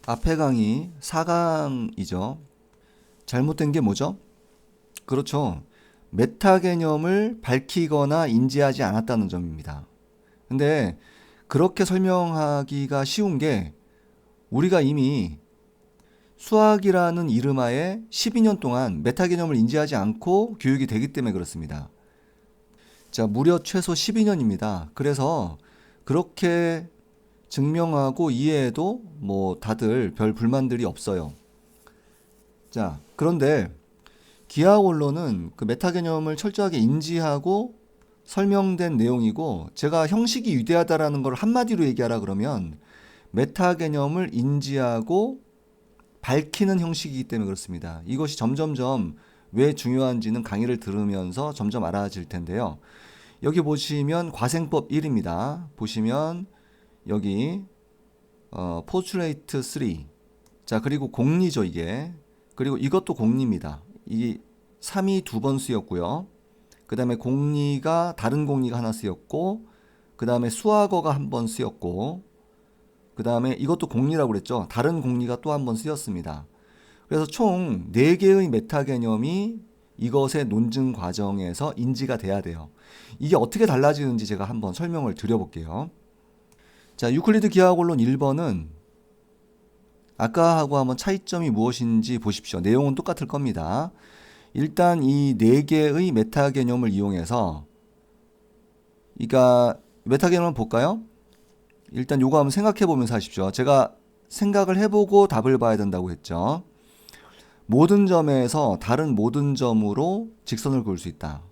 앞에 강의 4강이죠. 잘못된 게 뭐죠? 그렇죠. 메타 개념을 밝히거나 인지하지 않았다는 점입니다. 근데 그렇게 설명하기가 쉬운 게 우리가 이미 수학이라는 이름하에 12년 동안 메타 개념을 인지하지 않고 교육이 되기 때문에 그렇습니다. 자, 무려 최소 12년입니다. 그래서 그렇게 증명하고 이해해도 뭐 다들 별 불만들이 없어요. 자, 그런데 기하 원론은 그 메타 개념을 철저하게 인지하고 설명된 내용이고, 제가 형식이 위대하다라는 걸 한마디로 얘기하라 그러면 메타 개념을 인지하고 밝히는 형식이기 때문에 그렇습니다. 이것이 점점점 왜 중요한지는 강의를 들으면서 점점 알아질 텐데요. 여기 보시면 과생법 1입니다. 보시면 여기 포트레이트 3. 자, 그리고 공리죠, 이게. 그리고 이것도 공리입니다. 이 3이 두 번 쓰였고요. 그 다음에 공리가, 다른 공리가 하나 쓰였고, 그 다음에 수학어가 한 번 쓰였고, 그 다음에 이것도 공리라고 그랬죠. 다른 공리가 또 한 번 쓰였습니다. 그래서 총 4개의 메타 개념이 이것의 논증 과정에서 인지가 돼야 돼요. 이게 어떻게 달라지는지 제가 한번 설명을 드려볼게요. 자, 유클리드 기하학원론 1번은 아까하고 한번 차이점이 무엇인지 보십시오. 내용은 똑같을 겁니다. 일단 이 4개의 메타 개념을 이용해서, 그러니까 메타 개념을 볼까요? 일단 요거 한번 생각해 보면서 하십시오. 제가 생각을 해보고 답을 봐야 된다고 했죠. 모든 점에서 다른 모든 점으로 직선을 그을 수 있다.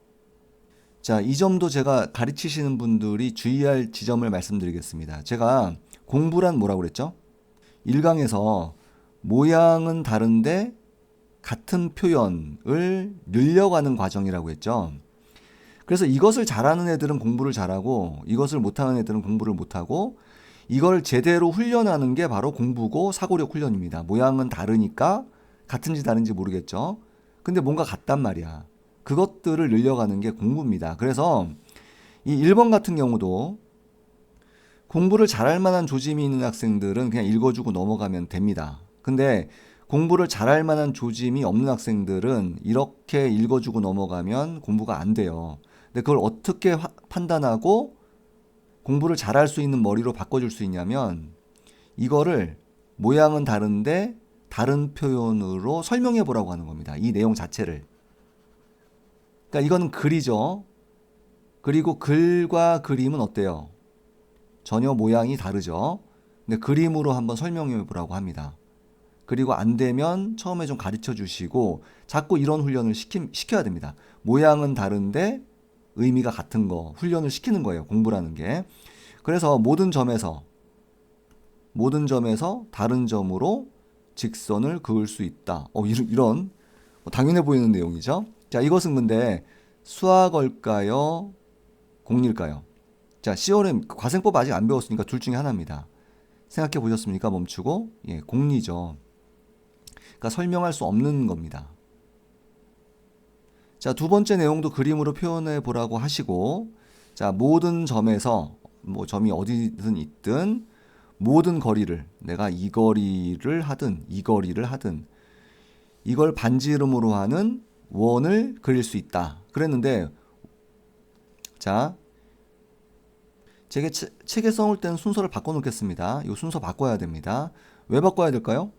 자, 이 점도 제가 가르치시는 분들이 주의할 지점을 말씀드리겠습니다. 제가 공부란 뭐라고 그랬죠? 1강에서 모양은 다른데 같은 표현을 늘려가는 과정이라고 했죠. 그래서 이것을 잘하는 애들은 공부를 잘하고, 이것을 못하는 애들은 공부를 못하고, 이걸 제대로 훈련하는 게 바로 공부고 사고력 훈련입니다. 모양은 다르니까 같은지 다른지 모르겠죠. 근데 뭔가 같단 말이야. 그것들을 늘려가는 게 공부입니다. 그래서 이 1번 같은 경우도 공부를 잘할 만한 조짐이 있는 학생들은 그냥 읽어주고 넘어가면 됩니다. 근데 공부를 잘할 만한 조짐이 없는 학생들은 이렇게 읽어주고 넘어가면 공부가 안 돼요. 근데 그걸 어떻게 판단하고 공부를 잘할 수 있는 머리로 바꿔줄 수 있냐면, 이거를 모양은 다른데 다른 표현으로 설명해 보라고 하는 겁니다. 이 내용 자체를. 그러니까 이거는 글이죠. 그리고 글과 그림은 어때요? 전혀 모양이 다르죠. 근데 그림으로 한번 설명해 보라고 합니다. 그리고 안 되면 처음에 좀 가르쳐 주시고 자꾸 이런 훈련을 시켜야 됩니다. 모양은 다른데 의미가 같은 거 훈련을 시키는 거예요. 공부라는 게. 그래서 모든 점에서 다른 점으로 직선을 그을 수 있다. 이런 당연해 보이는 내용이죠. 자, 이것은 근데 수학어일까요? 공리일까요? 자, CRM 과생법 아직 안 배웠으니까 둘 중에 하나입니다. 생각해 보셨습니까? 멈추고. 예, 공리죠. 그러니까 설명할 수 없는 겁니다. 자, 두 번째 내용도 그림으로 표현해 보라고 하시고, 자, 모든 점에서, 뭐 점이 어디든 있든 모든 거리를, 내가 이 거리를 하든 이 거리를 하든 이걸 반지름으로 하는 원을 그릴 수 있다. 그랬는데, 자, 제가 책에 써놓을 때는 순서를 바꿔놓겠습니다. 이 순서 바꿔야 됩니다. 왜 바꿔야 될까요?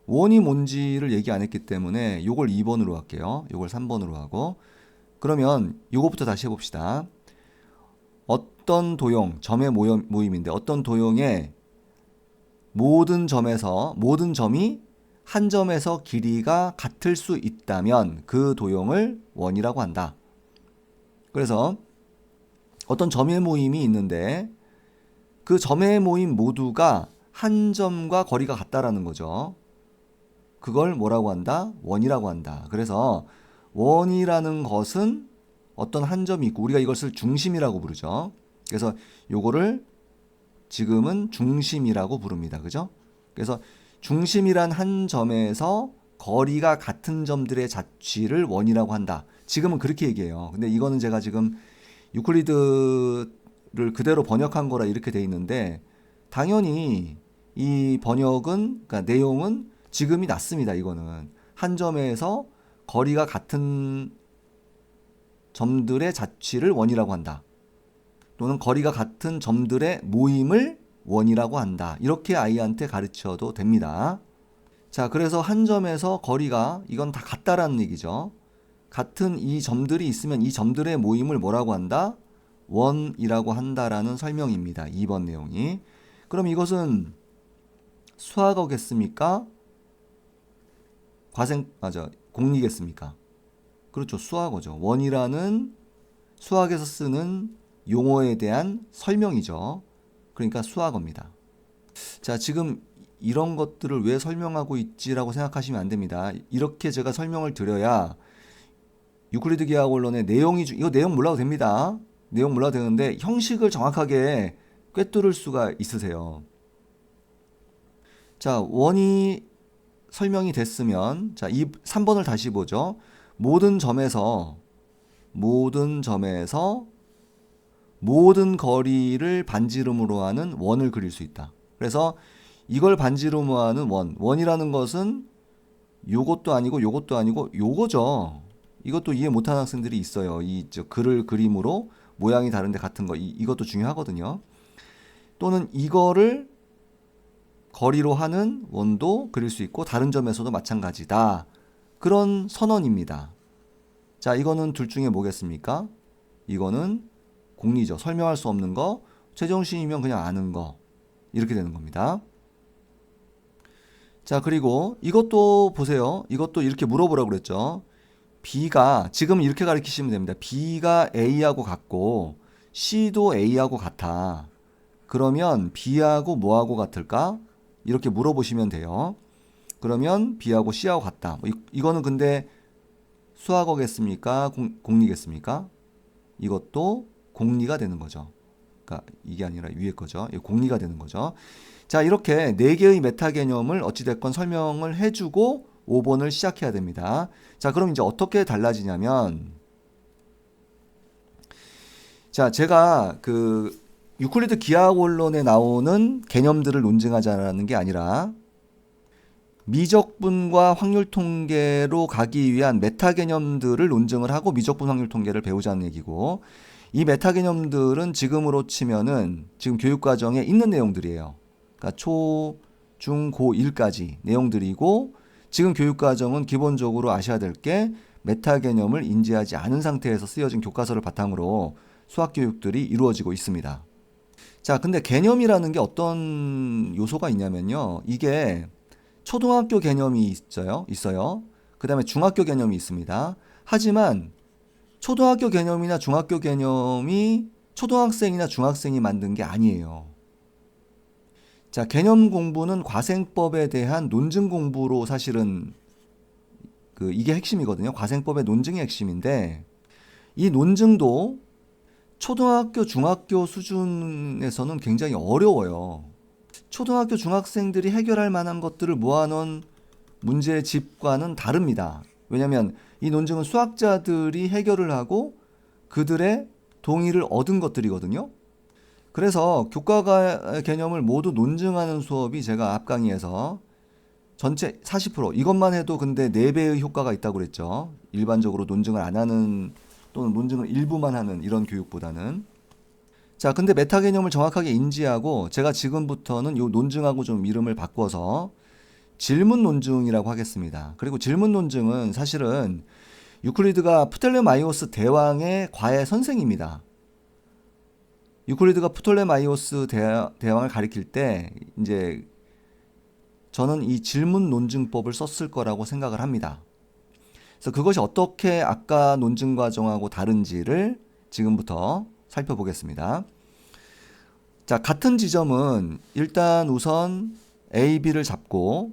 원이 뭔지를 얘기 안 했기 때문에 요걸 2번으로 할게요. 요걸 3번으로 하고. 그러면 요거부터 다시 해봅시다. 어떤 도형, 점의 모임인데 어떤 도형의 모든 점이 한 점에서 길이가 같을 수 있다면 그 도형을 원이라고 한다. 그래서 어떤 점의 모임이 있는데 그 점의 모임 모두가 한 점과 거리가 같다라는 거죠. 그걸 뭐라고 한다? 원이라고 한다. 그래서 원이라는 것은 어떤 한 점이 있고, 우리가 이것을 중심이라고 부르죠. 그래서 요거를 지금은 중심이라고 부릅니다. 그죠? 그래서 중심이란 한 점에서 거리가 같은 점들의 자취를 원이라고 한다. 지금은 그렇게 얘기해요. 근데 이거는 제가 지금 유클리드를 그대로 번역한 거라 이렇게 돼 있는데, 당연히 이 번역은, 그러니까 내용은 지금이 낫습니다. 이거는 한 점에서 거리가 같은 점들의 자취를 원이라고 한다. 또는 거리가 같은 점들의 모임을 원이라고 한다. 이렇게 아이한테 가르쳐도 됩니다. 자, 그래서 한 점에서 거리가, 이건 다 같다라는 얘기죠. 같은 이 점들이 있으면 이 점들의 모임을 뭐라고 한다? 원이라고 한다라는 설명입니다. 2번 내용이. 그럼 이것은 수학어겠습니까? 공리겠습니까? 그렇죠. 수학어죠. 원이라는 수학에서 쓰는 용어에 대한 설명이죠. 그러니까 수학어입니다. 자, 지금 이런 것들을 왜 설명하고 있지라고 생각하시면 안 됩니다. 이렇게 제가 설명을 드려야 유클리드 기하원론의 이거 내용 몰라도 됩니다. 내용 몰라도 되는데 형식을 정확하게 꿰뚫을 수가 있으세요. 자, 원이 설명이 됐으면, 자, 3번을 다시 보죠. 모든 점에서 모든 거리를 반지름으로 하는 원을 그릴 수 있다. 그래서 이걸 반지름으로 하는 원이라는 것은 요것도 아니고 요것도 아니고 요거죠. 이것도 이해 못하는 학생들이 있어요. 글을 그림으로 모양이 다른데 같은 거, 이것도 중요하거든요. 또는 이거를 거리로 하는 원도 그릴 수 있고 다른 점에서도 마찬가지다. 그런 선언입니다. 자, 이거는 둘 중에 뭐겠습니까? 이거는 공리죠. 설명할 수 없는 거, 제정신이면 그냥 아는 거. 이렇게 되는 겁니다. 자, 그리고 이것도 보세요. 이것도 이렇게 물어보라고 그랬죠. B가, 지금 이렇게 가르치시면 됩니다. B가 A하고 같고 C도 A하고 같아. 그러면 B하고 뭐하고 같을까? 이렇게 물어보시면 돼요. 그러면 B하고 C하고 같다. 이거는 근데 수학어겠습니까? 공리겠습니까? 이것도 공리가 되는 거죠. 그러니까 이게 아니라 위에 거죠. 공리가 되는 거죠. 자, 이렇게 4개의 메타 개념을 어찌됐건 설명을 해주고 5번을 시작해야 됩니다. 자, 그럼 이제 어떻게 달라지냐면, 자, 제가 유클리드 기하원론에 나오는 개념들을 논증하자는 게 아니라 미적분과 확률 통계로 가기 위한 메타 개념들을 논증을 하고 미적분 확률 통계를 배우자는 얘기고, 이 메타 개념들은 지금으로 치면은 지금 교육 과정에 있는 내용들이에요. 그러니까 초, 중, 고, 1까지 내용들이고, 지금 교육 과정은 기본적으로 아셔야 될 게 메타 개념을 인지하지 않은 상태에서 쓰여진 교과서를 바탕으로 수학 교육들이 이루어지고 있습니다. 자, 근데 개념이라는 게 어떤 요소가 있냐면요. 이게 초등학교 개념이 있어요. 그 다음에 중학교 개념이 있습니다. 하지만 초등학교 개념이나 중학교 개념이 초등학생이나 중학생이 만든 게 아니에요. 자, 개념 공부는 과생법에 대한 논증 공부로 사실은 이게 핵심이거든요. 과생법의 논증이 핵심인데, 이 논증도 초등학교, 중학교 수준에서는 굉장히 어려워요. 초등학교 중학생들이 해결할 만한 것들을 모아놓은 문제 집과는 다릅니다. 왜냐하면 이 논증은 수학자들이 해결을 하고 그들의 동의를 얻은 것들이거든요. 그래서 교과 개념을 모두 논증하는 수업이 제가 앞 강의에서 전체 40%, 이것만 해도 근데 4배의 효과가 있다고 그랬죠. 일반적으로 논증을 안 하는, 또는 논증을 일부만 하는 이런 교육보다는. 자, 근데 메타 개념을 정확하게 인지하고 제가 지금부터는 요 논증하고 좀 이름을 바꿔서 질문 논증이라고 하겠습니다. 그리고 질문 논증은 사실은 유클리드가 프톨레마이오스 대왕의 과외 선생입니다. 유클리드가 프톨레마이오스 대왕을 가리킬 때 이제 저는 이 질문 논증법을 썼을 거라고 생각을 합니다. 그래서 그것이 어떻게 아까 논증 과정하고 다른지를 지금부터 살펴보겠습니다. 자, 같은 지점은 일단 우선 A, B를 잡고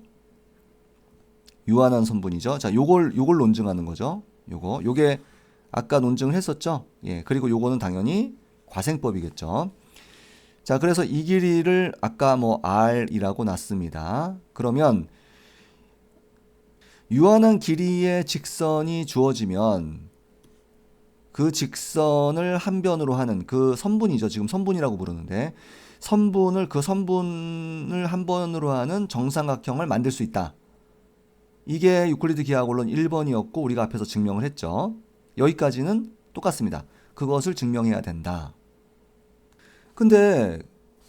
유한한 선분이죠. 자, 요걸 논증하는 거죠. 요게 아까 논증을 했었죠. 예, 그리고 요거는 당연히 과생법이겠죠. 자, 그래서 이 길이를 아까 R이라고 놨습니다. 그러면 유한한 길이의 직선이 주어지면 그 직선을 한 변으로 하는 그 선분이죠. 지금 선분이라고 부르는데, 그 선분을 한 번으로 하는 정삼각형을 만들 수 있다. 이게 유클리드 기하학원론 1번이었고 우리가 앞에서 증명을 했죠. 여기까지는 똑같습니다. 그것을 증명해야 된다. 근데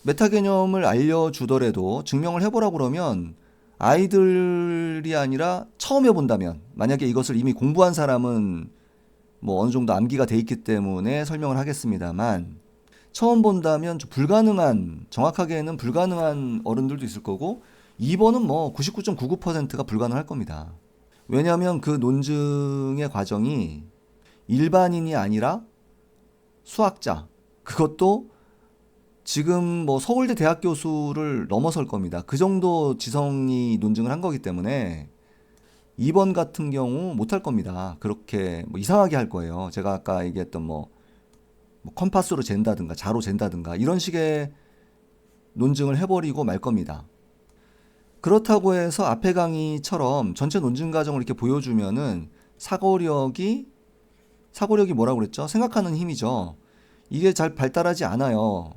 메타 개념을 알려주더라도 증명을 해보라고 그러면 아이들이 아니라 처음 해본다면, 만약에 이것을 이미 공부한 사람은 뭐 어느 정도 암기가 돼 있기 때문에 설명을 하겠습니다만, 처음 본다면 좀 정확하게는 불가능한 어른들도 있을 거고 2번은 뭐 99.99%가 불가능할 겁니다. 왜냐하면 그 논증의 과정이 일반인이 아니라 수학자, 그것도 지금 뭐 서울대 대학 교수를 넘어설 겁니다. 그 정도 지성이 논증을 한 거기 때문에 2번 같은 경우 못할 겁니다. 그렇게 뭐 이상하게 할 거예요. 제가 아까 얘기했던 뭐 컴파스로 잰다든가 자로 잰다든가 이런 식의 논증을 해버리고 말 겁니다. 그렇다고 해서 앞에 강의처럼 전체 논증 과정을 이렇게 보여주면은 사고력이 뭐라고 그랬죠? 생각하는 힘이죠. 이게 잘 발달하지 않아요.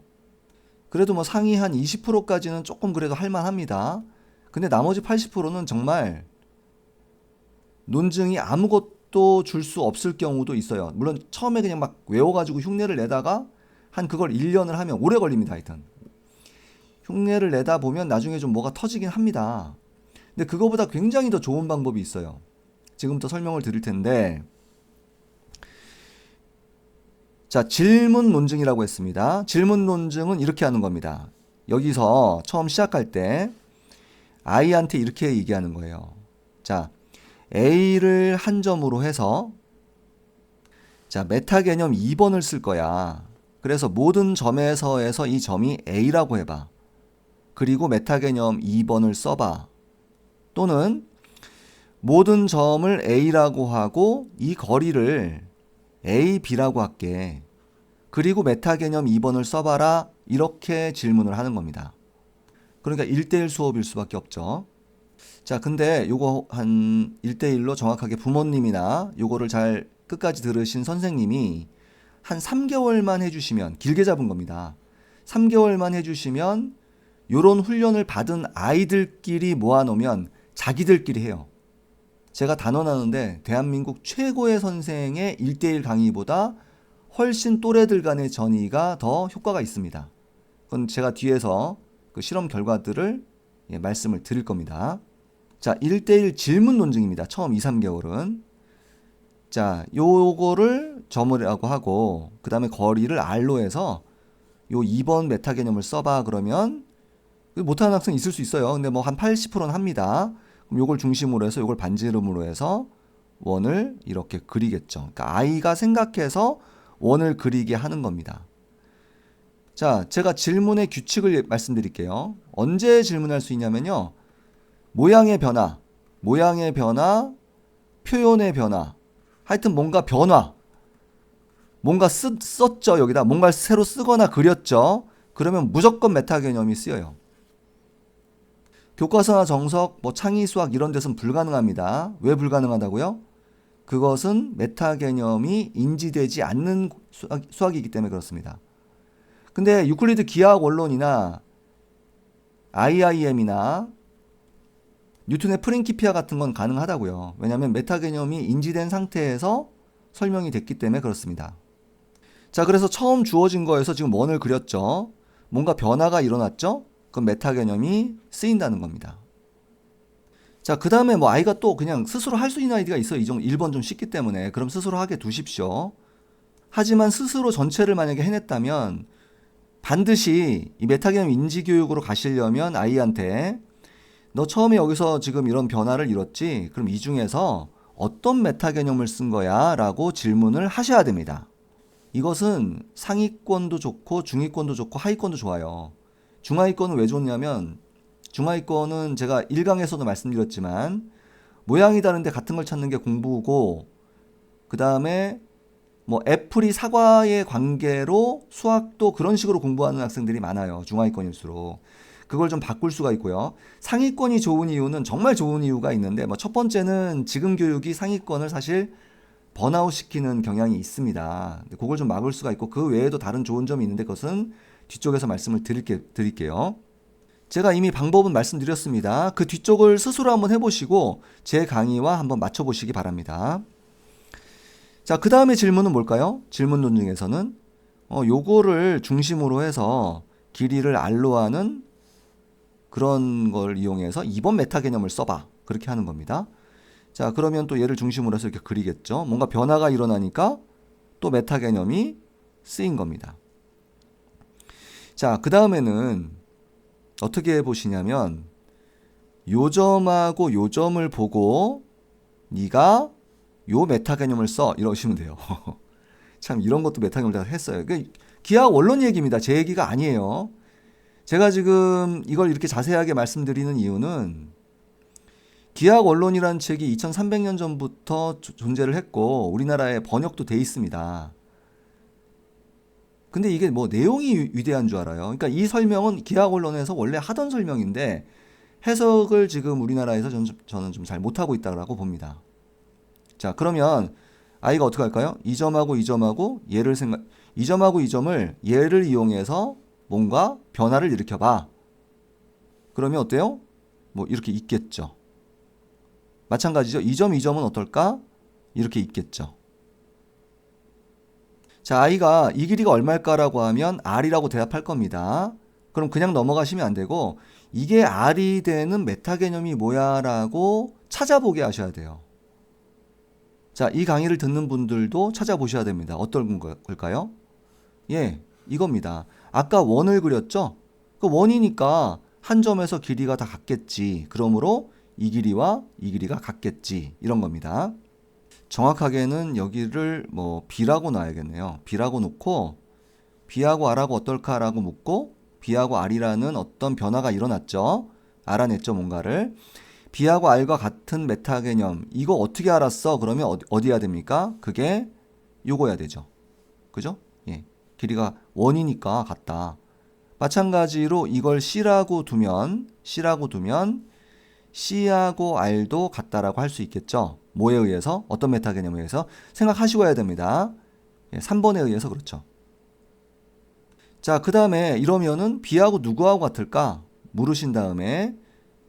그래도 뭐 상위 한 20%까지는 조금 그래도 할만합니다. 근데 나머지 80%는 정말 논증이 아무것도 줄 수 없을 경우도 있어요. 물론 처음에 그냥 막 외워가지고 흉내를 내다가 한 그걸 1년을 하면 오래 걸립니다. 하여튼 흉내를 내다 보면 나중에 좀 뭐가 터지긴 합니다. 근데 그거보다 굉장히 더 좋은 방법이 있어요. 지금부터 설명을 드릴 텐데, 자, 질문 논증이라고 했습니다. 질문 논증은 이렇게 하는 겁니다. 여기서 처음 시작할 때 아이한테 이렇게 얘기하는 거예요. 자, A를 한 점으로 해서, 자, 메타 개념 2번을 쓸 거야. 그래서 모든 점에서에서 이 점이 A라고 해봐. 그리고 메타 개념 2번을 써봐. 또는 모든 점을 A라고 하고 이 거리를 A, B라고 할게. 그리고 메타 개념 2번을 써봐라. 이렇게 질문을 하는 겁니다. 그러니까 1대1 수업일 수밖에 없죠. 자, 근데 요거 한 1대1로 정확하게 부모님이나 요거를 잘 끝까지 들으신 선생님이 한 3개월만 해주시면, 길게 잡은 겁니다. 3개월만 해주시면 요런 훈련을 받은 아이들끼리 모아놓으면 자기들끼리 해요. 제가 단언하는데 대한민국 최고의 선생의 1대1 강의보다 훨씬 또래들 간의 전이가 더 효과가 있습니다. 그건 제가 뒤에서 그 실험 결과들을 말씀을 드릴 겁니다. 자, 1대1 질문 논증입니다. 처음 2, 3개월은. 자, 요거를 점이라고 하고 그 다음에 거리를 R로 해서 요 2번 메타 개념을 써봐 그러면 못하는 학생 있을 수 있어요. 근데 뭐 한 80%는 합니다. 그럼 요걸 중심으로 해서 요걸 반지름으로 해서 원을 이렇게 그리겠죠. 그러니까 아이가 생각해서 원을 그리게 하는 겁니다. 자, 제가 질문의 규칙을 말씀드릴게요. 언제 질문할 수 있냐면요. 모양의 변화, 표현의 변화, 하여튼 뭔가 변화, 뭔가 썼죠. 여기다 뭔가 새로 쓰거나 그렸죠. 그러면 무조건 메타 개념이 쓰여요. 교과서나 정석, 뭐 창의 수학 이런 데서는 불가능합니다. 왜 불가능하다고요? 그것은 메타 개념이 인지되지 않는 수학이기 때문에 그렇습니다. 근데 유클리드 기하학 원론이나 IIM이나 뉴턴의 프린키피아 같은 건 가능하다고요. 왜냐하면 메타 개념이 인지된 상태에서 설명이 됐기 때문에 그렇습니다. 자, 그래서 처음 주어진 거에서 지금 원을 그렸죠. 뭔가 변화가 일어났죠. 그럼 메타 개념이 쓰인다는 겁니다. 자, 그 다음에 뭐 아이가 또 그냥 스스로 할 수 있는 아이디가 있어요. 1번 좀 쉽기 때문에. 그럼 스스로 하게 두십시오. 하지만 스스로 전체를 만약에 해냈다면 반드시 이 메타 개념 인지 교육으로 가시려면 아이한테 너 처음에 여기서 지금 이런 변화를 이뤘지? 그럼 이 중에서 어떤 메타 개념을 쓴 거야? 라고 질문을 하셔야 됩니다. 이것은 상위권도 좋고 중위권도 좋고 하위권도 좋아요. 중하위권은 왜 좋냐면 중하위권은 제가 1강에서도 말씀드렸지만 모양이 다른데 같은 걸 찾는 게 공부고, 그 다음에 뭐 애플이 사과의 관계로 수학도 그런 식으로 공부하는 학생들이 많아요. 중하위권일수록. 그걸 좀 바꿀 수가 있고요. 상위권이 좋은 이유는 정말 좋은 이유가 있는데, 뭐 첫 번째는 지금 교육이 상위권을 사실 번아웃 시키는 경향이 있습니다. 그걸 좀 막을 수가 있고, 그 외에도 다른 좋은 점이 있는데 그것은 뒤쪽에서 말씀을 드릴게요. 제가 이미 방법은 말씀드렸습니다. 그 뒤쪽을 스스로 한번 해보시고 제 강의와 한번 맞춰보시기 바랍니다. 자, 그 다음에 질문은 뭘까요? 질문론 중에서는 요거를 중심으로 해서 길이를 R로 하는 그런 걸 이용해서 2번 메타 개념을 써봐. 그렇게 하는 겁니다. 자, 그러면 또 얘를 중심으로 해서 이렇게 그리겠죠. 뭔가 변화가 일어나니까 또 메타 개념이 쓰인 겁니다. 자, 그 다음에는 어떻게 보시냐면 요 점하고 요 점을 보고 네가 요 메타 개념을 써 이러시면 돼요. 참 이런 것도 메타 개념을 다 했어요. 기하학 원론 얘기입니다. 제 얘기가 아니에요. 제가 지금 이걸 이렇게 자세하게 말씀드리는 이유는 기하학 원론이라는 책이 2300년 전부터 존재를 했고 우리나라에 번역도 돼 있습니다. 근데 이게 뭐 내용이 위대한 줄 알아요. 그러니까 이 설명은 기하학 원론에서 원래 하던 설명인데 해석을 지금 우리나라에서 저는 좀 잘 못하고 있다고 봅니다. 자, 그러면 아이가 어떻게 할까요? 이 점하고 이 점하고 이 점하고 이 점을 얘를 이용해서 뭔가 변화를 일으켜봐. 그러면 어때요? 뭐 이렇게 있겠죠. 마찬가지죠. 이 점은 어떨까? 이렇게 있겠죠. 자, 아이가 이 길이가 얼마일까라고 하면 R이라고 대답할 겁니다. 그럼 그냥 넘어가시면 안 되고 이게 R이 되는 메타 개념이 뭐야 라고 찾아보게 하셔야 돼요. 자, 이 강의를 듣는 분들도 찾아보셔야 됩니다. 어떤 걸까요? 예, 이겁니다. 아까 원을 그렸죠? 그 원이니까 한 점에서 길이가 다 같겠지. 그러므로 이 길이와 이 길이가 같겠지. 이런 겁니다. 정확하게는 여기를 뭐 B라고 놔야겠네요. B라고 놓고 B하고 R하고 어떨까라고 묻고 B하고 R이라는 어떤 변화가 일어났죠. 알아냈죠, 뭔가를. B하고 R과 같은 메타 개념. 이거 어떻게 알았어? 그러면 어디 해야 됩니까? 그게 요거야 되죠. 그죠? 예. 길이가 원이니까 같다. 마찬가지로 이걸 C라고 두면 C하고 R도 같다라고 할 수 있겠죠. 뭐에 의해서? 어떤 메타 개념에 의해서? 생각하시고 해야 됩니다. 예, 3번에 의해서 그렇죠. 자, 그 다음에 이러면은 B하고 누구하고 같을까? 물으신 다음에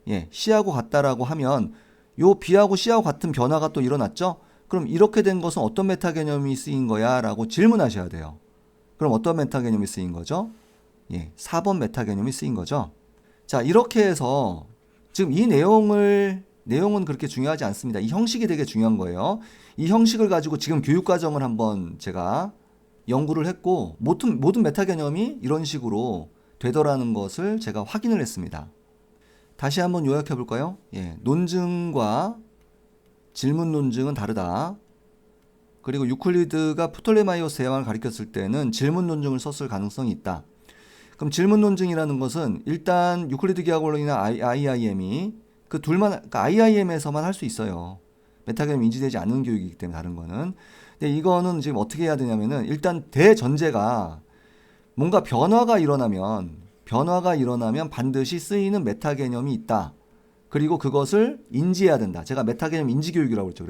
예, C하고 같다라고 하면 요 B하고 C하고 같은 변화가 또 일어났죠? 그럼 이렇게 된 것은 어떤 메타 개념이 쓰인 거야? 라고 질문하셔야 돼요. 그럼 어떤 메타 개념이 쓰인 거죠? 예, 4번 메타 개념이 쓰인 거죠. 자, 이렇게 해서 지금 이 내용은 그렇게 중요하지 않습니다. 이 형식이 되게 중요한 거예요. 이 형식을 가지고 지금 교육과정을 한번 제가 연구를 했고 모든 메타 개념이 이런 식으로 되더라는 것을 제가 확인을 했습니다. 다시 한번 요약해 볼까요? 예, 논증과 질문 논증은 다르다. 그리고 유클리드가 프톨레마이오스 대왕을 가리켰을 때는 질문 논증을 썼을 가능성이 있다. 그럼 질문 논증이라는 것은 일단 유클리드 기하학 원론이나 IIM이 그 둘만, 그러니까 IIM에서만 할 수 있어요. 메타 개념이 인지되지 않는 교육이기 때문에 다른 거는. 근데 이거는 지금 어떻게 해야 되냐면은 일단 대전제가 뭔가 변화가 일어나면 반드시 쓰이는 메타 개념이 있다. 그리고 그것을 인지해야 된다. 제가 메타 개념 인지 교육이라고 했죠.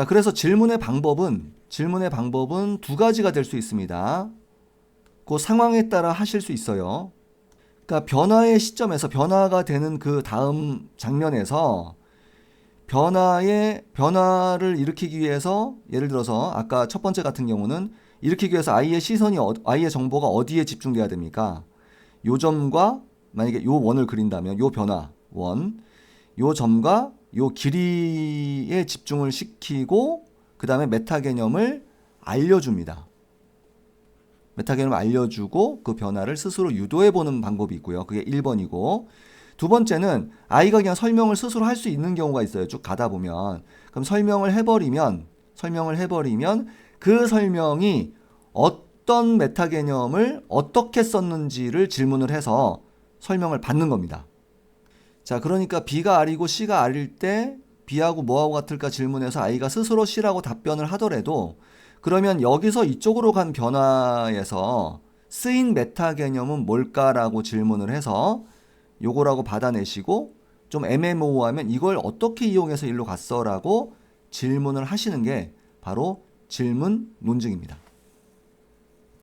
그래서 질문의 방법은 두 가지가 될 수 있습니다. 그 상황에 따라 하실 수 있어요. 그러니까 변화의 시점에서 변화가 되는 그 다음 장면에서 변화를 일으키기 위해서 예를 들어서 아까 첫 번째 같은 경우는 일으키기 위해서 아이의 정보가 어디에 집중돼야 됩니까? 요 점과 만약에 요 원을 그린다면 요 변화 원, 요 점과 요 길이에 집중을 시키고 그 다음에 메타 개념을 알려줍니다. 메타 개념을 알려주고 그 변화를 스스로 유도해보는 방법이 있고요. 그게 1번이고 두 번째는 아이가 그냥 설명을 스스로 할 수 있는 경우가 있어요. 쭉 가다 보면. 그럼 설명을 해버리면 그 설명이 어떤 메타 개념을 어떻게 썼는지를 질문을 해서 설명을 받는 겁니다. 자, 그러니까 B가 R이고 C가 R일 때 B하고 뭐하고 같을까 질문해서 아이가 스스로 C라고 답변을 하더라도 그러면 여기서 이쪽으로 간 변화에서 쓰인 메타 개념은 뭘까라고 질문을 해서 요거라고 받아내시고 좀 애매모호하면 이걸 어떻게 이용해서 일로 갔어라고 질문을 하시는 게 바로 질문 논증입니다.